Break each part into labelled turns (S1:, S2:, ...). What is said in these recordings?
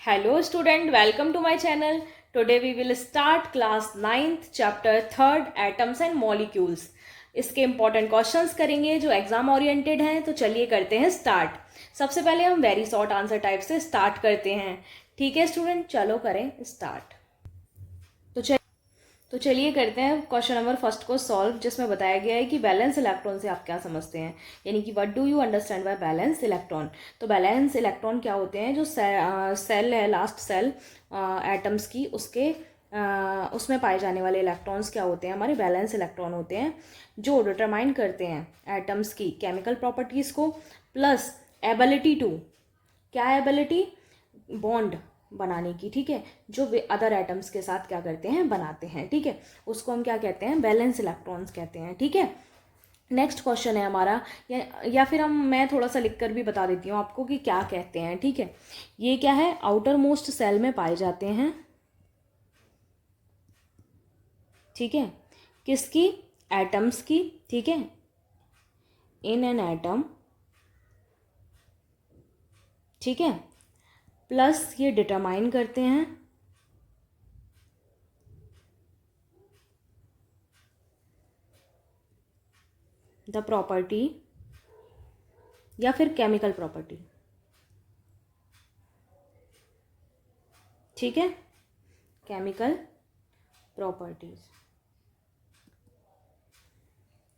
S1: Hello student, welcome to my channel. Today we will start class 9th chapter 3rd atoms and molecules. इसके important questions करेंगे जो exam oriented हैं, तो चलिए करते हैं स्टार्ट। सबसे पहले हम वेरी शॉर्ट आंसर टाइप से स्टार्ट करते हैं। ठीक है स्टूडेंट, चलो करें स्टार्ट। तो चलिए करते हैं क्वेश्चन नंबर फर्स्ट को सॉल्व, जिसमें बताया गया है कि बैलेंस इलेक्ट्रॉन से आप क्या समझते हैं, यानी कि what do you understand by balance electron. तो बैलेंस इलेक्ट्रॉन क्या होते हैं, जो सेल है, लास्ट सेल एटम्स की, उसमें पाए जाने वाले इलेक्ट्रॉन्स क्या होते हैं, हमारे बैलेंस इलेक्ट्रॉन होते हैं, जो डिटरमाइन करते हैं एटम्स की केमिकल प्रॉपर्टीज़ को, प्लस एबिलिटी टू, क्या एबिलिटी, बॉन्ड बनाने की। ठीक है, जो वे अदर एटम्स के साथ क्या करते हैं, बनाते हैं। ठीक है, उसको हम क्या कहते हैं, बैलेंस इलेक्ट्रॉन्स कहते हैं। ठीक है, नेक्स्ट क्वेश्चन है हमारा, या फिर मैं थोड़ा सा लिख कर भी बता देती हूँ आपको कि क्या कहते हैं। ठीक है, ये क्या है, आउटर मोस्ट सेल में पाए जाते हैं। ठीक है, किसकी, एटम्स की। ठीक है, इन एन एटम। ठीक है, प्लस ये डिटरमाइन करते हैं द प्रॉपर्टी, या फिर केमिकल प्रॉपर्टी। ठीक है, केमिकल प्रॉपर्टीज।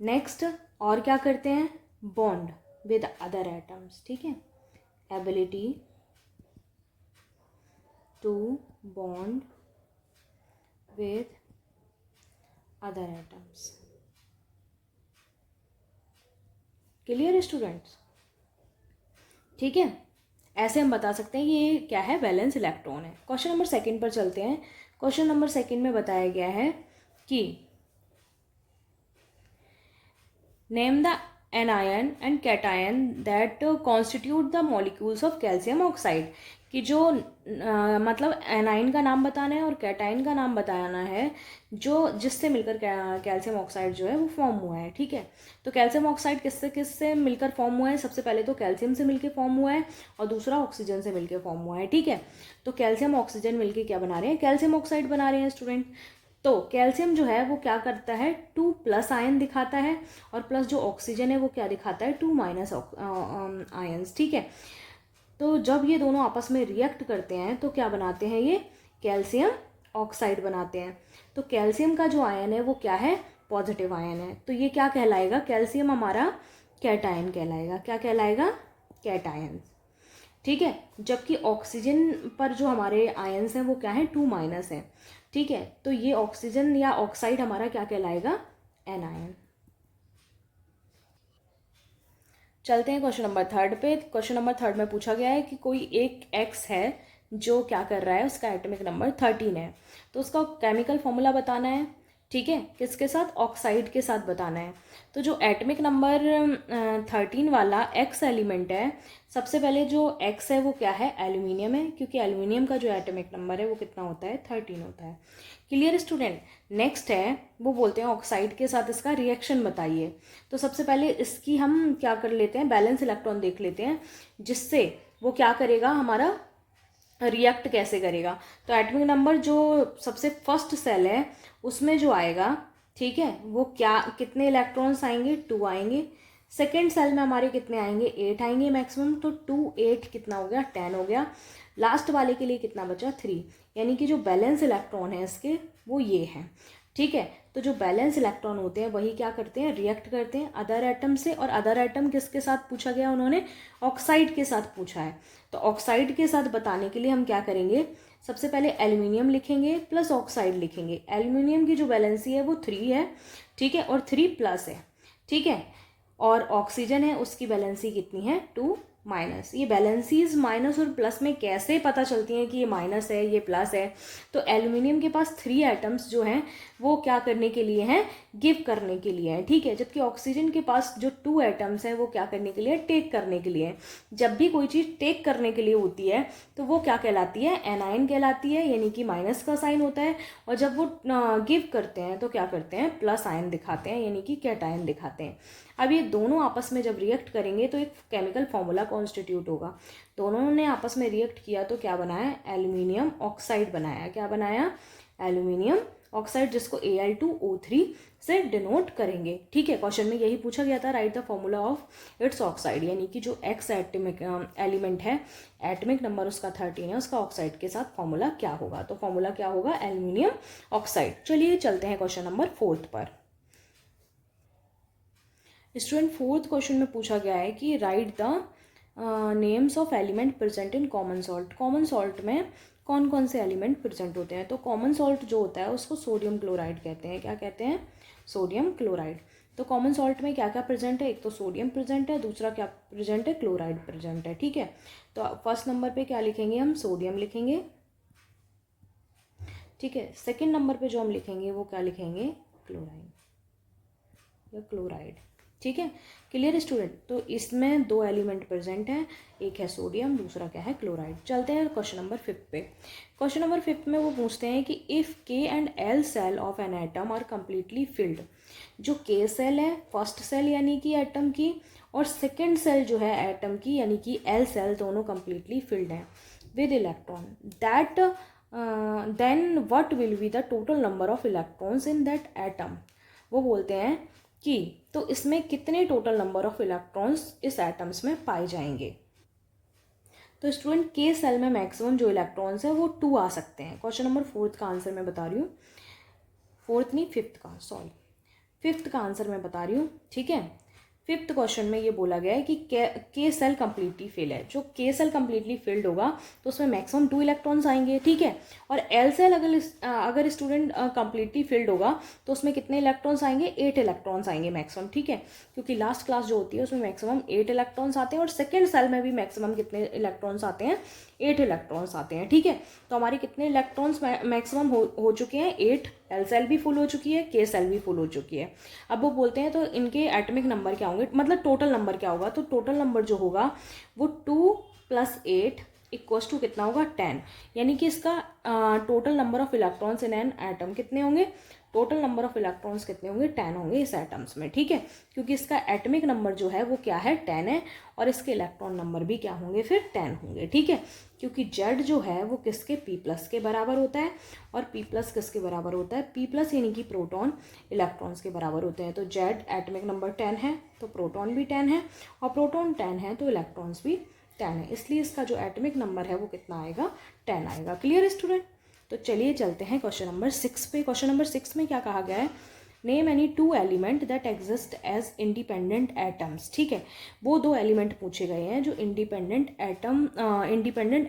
S1: नेक्स्ट, और क्या करते हैं, बॉन्ड विद अदर एटम्स। ठीक है, ability to bond with other atoms. Clear students. ठीक है, ऐसे हम बता सकते हैं कि ये क्या है, बैलेंस इलेक्ट्रॉन है। क्वेश्चन नंबर सेकंड पर चलते हैं। क्वेश्चन नंबर सेकंड में बताया गया है कि name the anion and cation that constitute the molecules of calcium oxide, कि जो मतलब एनाइन का नाम बताना है और कैटाइन का नाम बताना है, जो जिससे मिलकर कैल्शियम ऑक्साइड जो है वो फॉर्म हुआ है। ठीक है, तो कैल्शियम ऑक्साइड किससे किससे मिलकर फॉर्म हुआ है, सबसे पहले तो कैल्शियम से मिलकर फॉर्म हुआ है और दूसरा ऑक्सीजन से मिलकर फॉर्म हुआ है। ठीक है, तो कैल्शियम ऑक्सीजन मिलकर क्या बना रहे हैं, कैल्शियम ऑक्साइड बना रहे हैं स्टूडेंट। तो कैल्शियम जो है वो क्या करता है, 2+ आयन दिखाता है, और प्लस जो ऑक्सीजन है वो क्या दिखाता है, 2- आयन्स। ठीक है, तो जब ये दोनों आपस में रिएक्ट करते हैं तो क्या बनाते हैं, ये कैल्शियम ऑक्साइड बनाते हैं। तो कैल्शियम का जो आयन है वो क्या है, पॉजिटिव आयन है, तो ये क्या कहलाएगा, कैल्शियम हमारा कैटायन कहलाएगा। क्या कहलाएगा, कैटायन। ठीक है, जबकि ऑक्सीजन पर जो हमारे आयन्स हैं वो क्या है, 2- है। ठीक है, तो ये ऑक्सीजन या ऑक्साइड हमारा क्या कहलाएगा, एनायन। चलते हैं क्वेश्चन नंबर थर्ड पे। क्वेश्चन नंबर थर्ड में पूछा गया है कि कोई एक एक्स है जो क्या कर रहा है, उसका एटॉमिक नंबर 13 है, तो उसका केमिकल फॉर्मूला बताना है। ठीक है, किसके साथ, ऑक्साइड के साथ बताना है। तो जो एटॉमिक नंबर 13 वाला एक्स एलिमेंट है, सबसे पहले जो एक्स है वो क्या है, एल्यूमिनियम है, क्योंकि एल्यूमिनियम का जो एटॉमिक नंबर है वो कितना होता है, 13 होता है। Clear student. नेक्स्ट है, वो बोलते हैं ऑक्साइड के साथ इसका रिएक्शन बताइए। तो सबसे पहले इसकी हम क्या कर लेते हैं, बैलेंस इलेक्ट्रॉन देख लेते हैं, जिससे वो क्या करेगा, हमारा रिएक्ट कैसे करेगा। तो एटॉमिक नंबर जो सबसे फर्स्ट सेल है उसमें जो आएगा, ठीक है, वो क्या, कितने इलेक्ट्रॉन्स आएंगे, 2 आएंगे। सेकेंड सेल में हमारे कितने आएंगे, 8 आएंगे मैक्सिमम, तो 2 8 कितना हो गया, 10 हो गया। लास्ट वाले के लिए कितना बचा, 3, यानी कि जो बैलेंस इलेक्ट्रॉन है इसके वो ये है। ठीक है, तो जो बैलेंस इलेक्ट्रॉन होते हैं वही क्या करते हैं, रिएक्ट करते हैं अदर एटम से, और अदर एटम किसके साथ पूछा गया, उन्होंने ऑक्साइड के साथ पूछा है। तो ऑक्साइड के साथ बताने के लिए हम क्या करेंगे, सबसे पहले एल्यूमिनियम लिखेंगे प्लस ऑक्साइड लिखेंगे। एल्यूमिनियम की जो वैलेंसी है वो 3 है। ठीक है, और 3+ है। ठीक है, और ऑक्सीजन है उसकी वैलेंसी कितनी है, 2-। ये वैलेंसीज माइनस और प्लस में कैसे पता चलती हैं कि ये माइनस है ये प्लस है, तो एल्यूमिनियम के पास 3 एटम्स जो हैं वो क्या करने के लिए हैं, गिव करने के लिए हैं। ठीक है, जबकि ऑक्सीजन के पास जो 2 एटम्स हैं वो क्या करने के लिए, टेक करने के लिए। जब भी कोई चीज़ टेक करने के लिए होती है तो वो क्या कहलाती है, एनाइन कहलाती है, यानी कि माइनस का साइन होता है। और जब वो गिव करते हैं तो क्या करते हैं, प्लस आयन दिखाते हैं, यानी कि कैटायन दिखाते हैं। अब ये दोनों आपस में जब रिएक्ट करेंगे तो एक केमिकल फॉर्मूला कॉन्स्टिट्यूट होगा। दोनों ने आपस में रिएक्ट किया तो क्या बनाया, एल्यूमिनियम ऑक्साइड बनाया। क्या बनाया, एल्यूमिनियम ऑक्साइड, जिसको Al2O3 से डिनोट करेंगे। ठीक है, क्वेश्चन में यही पूछा गया था, right the formula of its oxide, यानी कि जो एक्स एटमिक एलिमेंट है, एटमिक नंबर उसका 13 है, उसका ऑक्साइड के साथ फॉर्मूला क्या होगा। तो फॉर्मूला क्या होगा, एल्यूमिनियम ऑक्साइड। चलिए चलते हैं क्वेश्चन नंबर 4 पर। स्टूडेंट 4th क्वेश्चन में पूछा गया है कि right the names of element present in common salt. Common salt में कौन कौन से एलिमेंट प्रेजेंट होते हैं। तो कॉमन सॉल्ट जो होता है उसको सोडियम क्लोराइड कहते हैं। क्या कहते हैं, सोडियम क्लोराइड। तो कॉमन सॉल्ट में क्या क्या प्रेजेंट है, एक तो सोडियम प्रेजेंट है, दूसरा क्या प्रेजेंट है, क्लोराइड प्रेजेंट है। ठीक है, तो फर्स्ट नंबर पे क्या लिखेंगे हम, सोडियम लिखेंगे। ठीक है, सेकेंड नंबर पे जो हम लिखेंगे वो क्या लिखेंगे, क्लोराइड या क्लोराइड। ठीक है, क्लियर स्टूडेंट। तो इसमें दो एलिमेंट प्रेजेंट हैं, एक है सोडियम, दूसरा क्या है, क्लोराइड। चलते हैं क्वेश्चन नंबर 5 पे। क्वेश्चन नंबर 5 में वो पूछते हैं कि if K and L shell of an atom are completely filled. जो के सेल है, फर्स्ट सेल यानी कि एटम की, और सेकेंड सेल जो है एटम की यानी कि एल सेल, दोनों कम्प्लीटली फिल्ड हैं with electron, that then what will be the total number of electrons in that atom. वो बोलते हैं कि तो इसमें कितने टोटल नंबर ऑफ इलेक्ट्रॉन्स इस एटम्स में पाए जाएंगे। तो स्टूडेंट के सेल में मैक्सिमम जो इलेक्ट्रॉन्स है वो 2 आ सकते हैं। क्वेश्चन नंबर 4 का आंसर मैं बता रही हूँ, 4th नहीं 5th का, सॉरी 5th का आंसर मैं बता रही हूँ। ठीक है, 5th क्वेश्चन में ये बोला गया है कि के सेल कम्प्लीटली फिल है। जो के सेल कम्प्लीटली फिल्ड होगा तो उसमें मैक्सिमम 2 इलेक्ट्रॉन्स आएंगे। ठीक है, और एल सेल अगर स्टूडेंट कम्प्लीटली फिल्ड होगा तो उसमें कितने इलेक्ट्रॉन्स आएंगे, 8 इलेक्ट्रॉन्स आएंगे मैक्सिमम। ठीक है, क्योंकि लास्ट क्लास जो होती है उसमें मैक्सिमम 8 इलेक्ट्रॉन्स आते हैं, और सेकेंड सेल में भी मैक्सिमम कितने इलेक्ट्रॉन्स आते हैं, 8 इलेक्ट्रॉन्स आते हैं। ठीक है, तो हमारे कितने इलेक्ट्रॉन्स मैक्सिमम हो चुके हैं, 8। एल सेल भी फुल हो चुकी है, के सेल भी फुल हो चुकी है। अब वो बोलते हैं तो इनके एटॉमिक नंबर क्या होंगे, मतलब टोटल नंबर क्या होगा। तो टोटल नंबर जो होगा वो 2 + 8 इक्वल्स टू कितना होगा, 10। यानी कि इसका total number of electrons in an atom कितने होंगे, टोटल नंबर ऑफ इलेक्ट्रॉन्स कितने होंगे, 10 होंगे इस एटम्स में। ठीक है, क्योंकि इसका एटॉमिक नंबर जो है वो क्या है, 10 है, और इसके इलेक्ट्रॉन नंबर भी क्या होंगे, फिर 10 होंगे। ठीक है, क्योंकि जेड जो है वो किसके, P+ के बराबर होता है, और P+ किसके बराबर होता है, P+ यानी कि प्रोटॉन इलेक्ट्रॉन्स के बराबर होते हैं। तो जेड एटॉमिक नंबर 10 है तो प्रोटॉन भी 10 है, और प्रोटॉन 10 है तो इलेक्ट्रॉन्स भी 10 है, इसलिए इसका जो एटॉमिक नंबर है वो कितना आएगा, 10 आएगा। Clear student. तो चलिए चलते हैं क्वेश्चन नंबर 6 पे। क्वेश्चन नंबर 6 में क्या कहा गया है, name any 2 element that exist as independent atoms. ठीक है, वो 2 एलिमेंट पूछे गए हैं जो इंडिपेंडेंट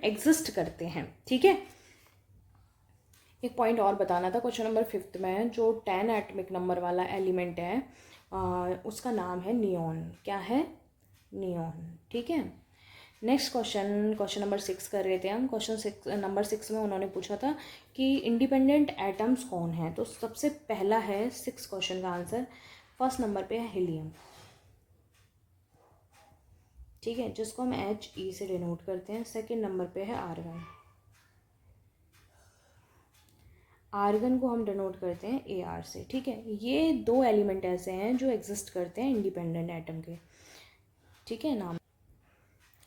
S1: एग्जिस्ट करते हैं। ठीक है, एक पॉइंट और बताना था क्वेश्चन नंबर 5 में, जो 10 एटमिक नंबर वाला एलिमेंट है उसका नाम है नियॉन। क्या है, नियॉन। ठीक है, नेक्स्ट क्वेश्चन नंबर 6 कर रहे थे हम। क्वेश्चन नंबर 6 में उन्होंने पूछा था कि इंडिपेंडेंट एटम्स कौन है। तो सबसे पहला है 6 क्वेश्चन का आंसर, फर्स्ट नंबर पे है हीलियम। ठीक है, जिसको हम He से डिनोट करते हैं। सेकंड नंबर पे है आर्गन, आर्गन को हम डिनोट करते हैं Ar से। ठीक है, ये 2 एलिमेंट ऐसे हैं जो एग्जिस्ट करते हैं इंडिपेंडेंट एटम के। ठीक है, नाम।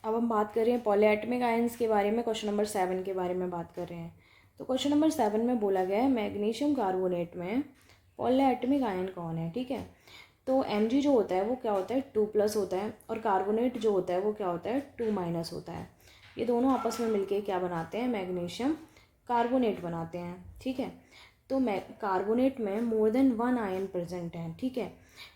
S1: अब हम बात कर रहे हैं पॉलीएटमिक आयंस के बारे में, क्वेश्चन नंबर 7 के बारे में बात कर रहे हैं। तो क्वेश्चन नंबर 7 में बोला गया है मैग्नीशियम कार्बोनेट में पॉलीएटमिक आयन कौन है। ठीक है, तो Mg जो होता है वो क्या होता है, 2+ होता है, और कार्बोनेट जो होता है वो क्या होता है, 2- होता है। ये दोनों आपस में मिलके क्या बनाते हैं, मैग्नीशियम कार्बोनेट बनाते हैं। ठीक है, तो कार्बोनेट में मोर देन 1 आयन प्रेजेंट है। ठीक है,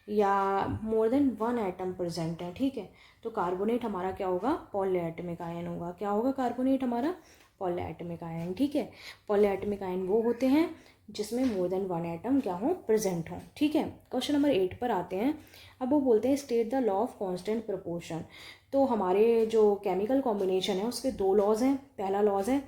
S1: या मोर देन 1 एटम प्रेजेंट है। ठीक है, तो कार्बोनेट हमारा क्या होगा, पॉलीएटमिक आयन होगा। क्या होगा कार्बोनेट हमारा, पॉलीएटमिक आयन। ठीक है, पॉलीएटमिक आयन वो होते हैं जिसमें मोर देन 1 एटम क्या हो, प्रेजेंट हो। ठीक है, क्वेश्चन नंबर 8 पर आते हैं। अब वो बोलते हैं state the law of constant proportion. तो हमारे जो केमिकल कॉम्बिनेशन है उसके 2 लॉज हैं। पहला लॉज है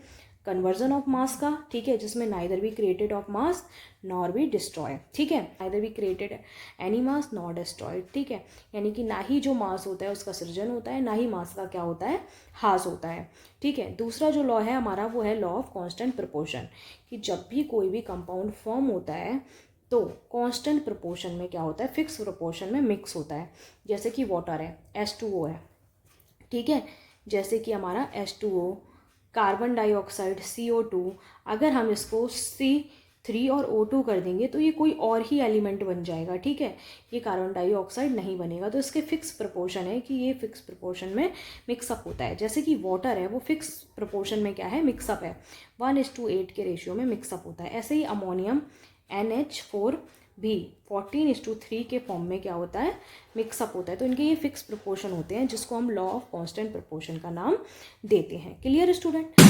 S1: कन्वर्जन ऑफ मास का। ठीक है, जिसमें neither be created of mass nor be destroy. ठीक है, neither be created any mass nor destroyed. ठीक है, यानी कि ना ही जो मास होता है उसका सृजन होता है, ना ही मास का क्या होता है, ह्रास होता है। ठीक है, दूसरा जो लॉ है हमारा वो है लॉ ऑफ कांस्टेंट प्रोपोर्शन, कि जब भी कोई भी कंपाउंड फॉर्म होता है तो कांस्टेंट प्रोपोर्शन में क्या होता है, फिक्स प्रोपोर्शन में मिक्स होता है। जैसे कि वाटर है, H2O है। ठीक है। जैसे कि हमारा H2O, कार्बन डाइऑक्साइड CO2, अगर हम इसको C3 और O2 कर देंगे तो ये कोई और ही एलिमेंट बन जाएगा। ठीक है, ये कार्बन डाइऑक्साइड नहीं बनेगा। तो इसके फिक्स प्रोपोर्शन है कि ये फिक्स प्रोपोर्शन में मिक्सअप होता है। जैसे कि वाटर है, वो फिक्स प्रोपोर्शन में क्या है, मिक्सअप है, 1:8 के रेशियो में मिक्सअप होता है। ऐसे ही अमोनियम NH4 भी 14:3 के फॉर्म में क्या होता है, मिक्सअप होता है। तो इनके ये फिक्स प्रोपोर्शन होते हैं जिसको हम लॉ ऑफ कांस्टेंट प्रोपोर्शन का नाम देते हैं। Clear student?